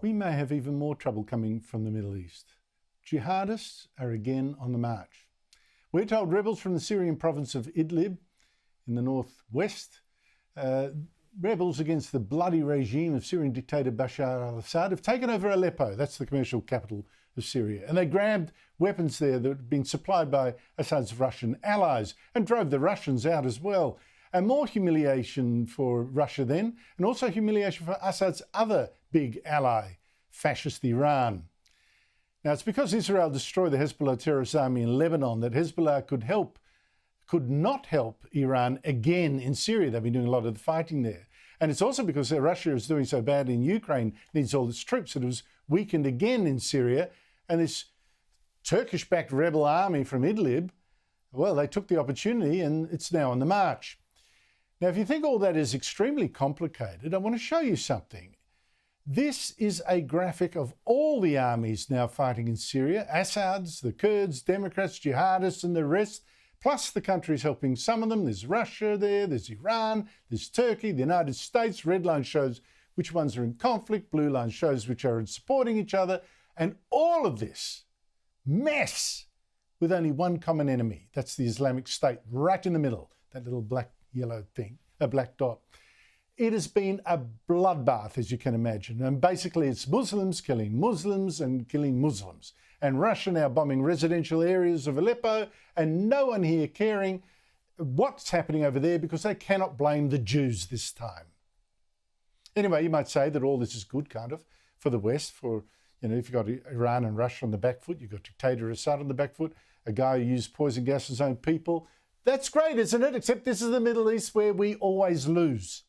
we may have even more trouble coming from the Middle East. Jihadists are again on the march. We're told rebels from the Syrian province of Idlib in the northwest, rebels against the bloody regime of Syrian dictator Bashar al-Assad have taken over Aleppo, that's the commercial capital of Syria, and they grabbed weapons there that had been supplied by Assad's Russian allies and drove the Russians out as well. And more humiliation for Russia then, and also humiliation for Assad's other big ally, fascist Iran. Now, it's because Israel destroyed the Hezbollah terrorist army in Lebanon that Hezbollah could not help Iran again in Syria. They've been doing a lot of the fighting there. And it's also because Russia is doing so bad in Ukraine, needs all its troops, that it was weakened again in Syria. And this Turkish-backed rebel army from Idlib, well, they took the opportunity and it's now on the march. Now, if you think all that is extremely complicated, I want to show you something. This is a graphic of all the armies now fighting in Syria, Assad's, the Kurds, Democrats, jihadists and the rest, plus the countries helping some of them. There's Russia there, there's Iran, there's Turkey, the United States. Red line shows which ones are in conflict, blue line shows which are supporting each other, and all of this mess with only one common enemy. That's the Islamic State, right in the middle, that little black-yellow thing, a black dot. It has been a bloodbath, as you can imagine. And basically it's Muslims killing Muslims and killing Muslims. And Russia now bombing residential areas of Aleppo, and no one here caring what's happening over there because they cannot blame the Jews this time. Anyway, you might say that all this is good, kind of, for the West, for, you know, if you've got Iran and Russia on the back foot, you've got dictator Assad on the back foot, a guy who used poison gas on his own people. That's great, isn't it? Except this is the Middle East where we always lose.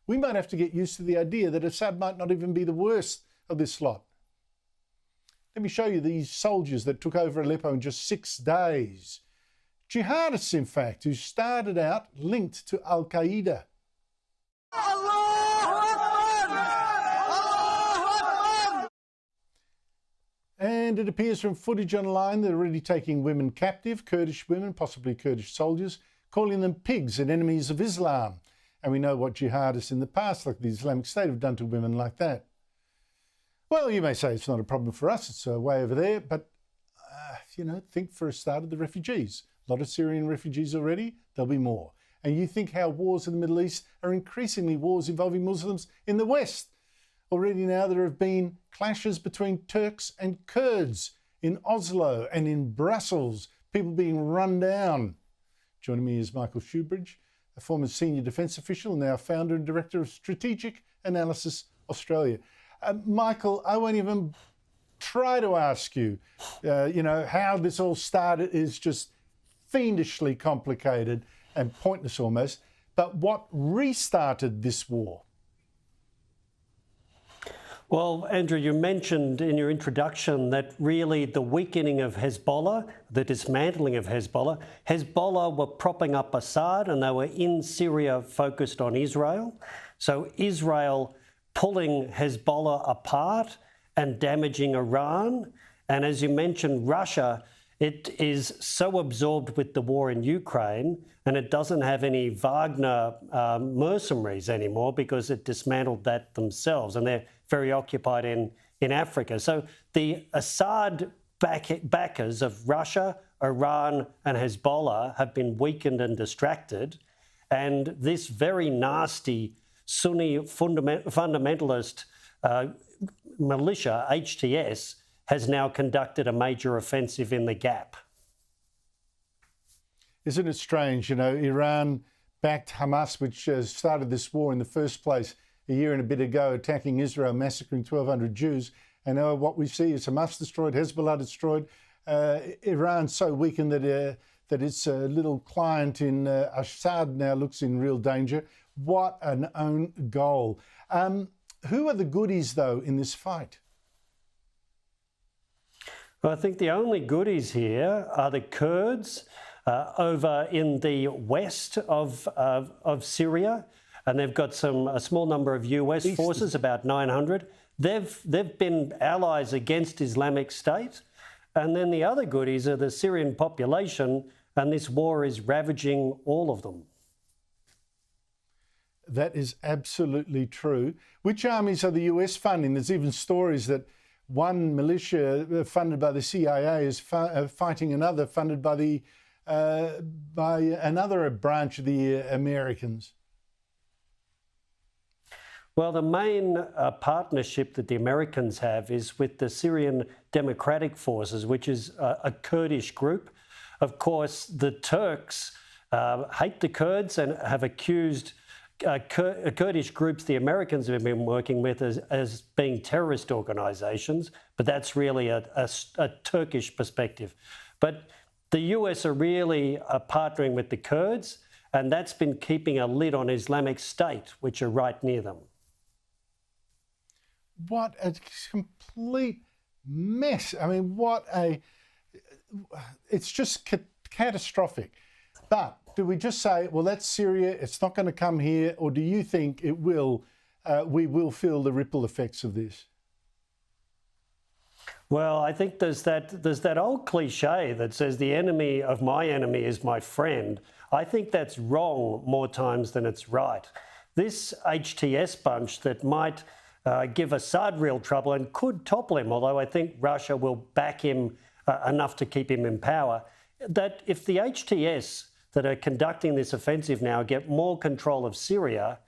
We might have to get used to the idea that Assad might not even be the worst of this lot. Let me show you these soldiers that took over Aleppo in just 6 days. Jihadists, in fact, who started out linked to al-Qaeda. And it appears from footage online they're already taking women captive, Kurdish women, possibly Kurdish soldiers, calling them pigs and enemies of Islam. And we know what jihadists in the past, like the Islamic State, have done to women like that. Well, you may say it's not a problem for us, it's way over there, but, you know, think for a start of the refugees. A lot of Syrian refugees already, there'll be more. And you think how wars in the Middle East are increasingly wars involving Muslims in the West. Already now there have been clashes between Turks and Kurds in Oslo and in Brussels, people being run down. Joining me is Michael Shoebridge, a former senior defence official, now founder and director of Strategic Analysis Australia. Michael, I won't even try to ask you, you know, how this all started is just fiendishly complicated and pointless almost, but what restarted this war? Well, Andrew, you mentioned in your introduction that really the weakening of Hezbollah, the dismantling of Hezbollah were propping up Assad and they were in Syria focused on Israel. So Israel pulling Hezbollah apart and damaging Iran. And as you mentioned, Russia, it is so absorbed with the war in Ukraine and it doesn't have any Wagner mercenaries anymore because it dismantled that themselves and they're very occupied in Africa. So the Assad backers of Russia, Iran and Hezbollah have been weakened and distracted. And this very nasty Sunni fundamentalist militia, HTS, has now conducted a major offensive in the Gap. Isn't it strange, you know, Iran backed Hamas, which started this war in the first place a year and a bit ago, attacking Israel, massacring 1,200 Jews. And now what we see is Hamas destroyed, Hezbollah destroyed, Iran so weakened that its little client in Assad now looks in real danger. What an own goal. Who are the goodies, though, in this fight? Well, I think the only goodies here are the Kurds over in the west of Syria. And they've got a small number of US forces, about 900. They've been allies against Islamic State. And then the other goodies are the Syrian population, and this war is ravaging all of them. That is absolutely true. Which armies are the US funding? There's even stories that one militia funded by the CIA is fighting another funded by another branch of the Americans. Well, the main partnership that the Americans have is with the Syrian Democratic Forces, which is a Kurdish group. Of course, the Turks hate the Kurds and have accused Kurdish groups the Americans have been working with as being terrorist organisations, but that's really a Turkish perspective. But the US are really partnering with the Kurds, and that's been keeping a lid on Islamic State, which are right near them. What a complete mess. I mean, it's just catastrophic. But do we just say, well, that's Syria, it's not going to come here, or do you think it will? We will feel the ripple effects of this? Well, I think there's that old cliche that says the enemy of my enemy is my friend. I think that's wrong more times than it's right. This HTS bunch that might give Assad real trouble and could topple him, although I think Russia will back him enough to keep him in power, that if the HTS that are conducting this offensive now get more control of Syria,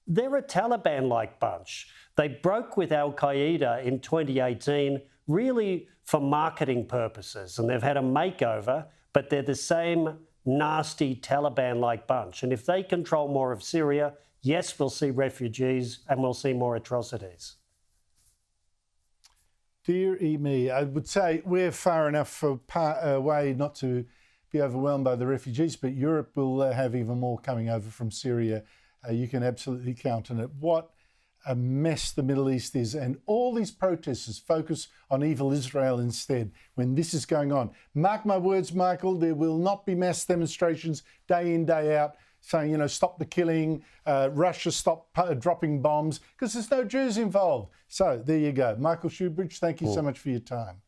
they're a Taliban-like bunch. They broke with al-Qaeda in 2018 really for marketing purposes, and they've had a makeover, but they're the same nasty Taliban-like bunch. And if they control more of Syria, yes, we'll see refugees and we'll see more atrocities. Dear me, I would say we're far enough away not to be overwhelmed by the refugees, but Europe will have even more coming over from Syria. You can absolutely count on it. What a mess the Middle East is, and all these protesters focus on evil Israel instead when this is going on. Mark my words, Michael, there will not be mass demonstrations day in, day out saying, you know, stop the killing, Russia stop dropping bombs, because there's no Jews involved. So there you go. Michael Shoebridge, thank you so much for your time.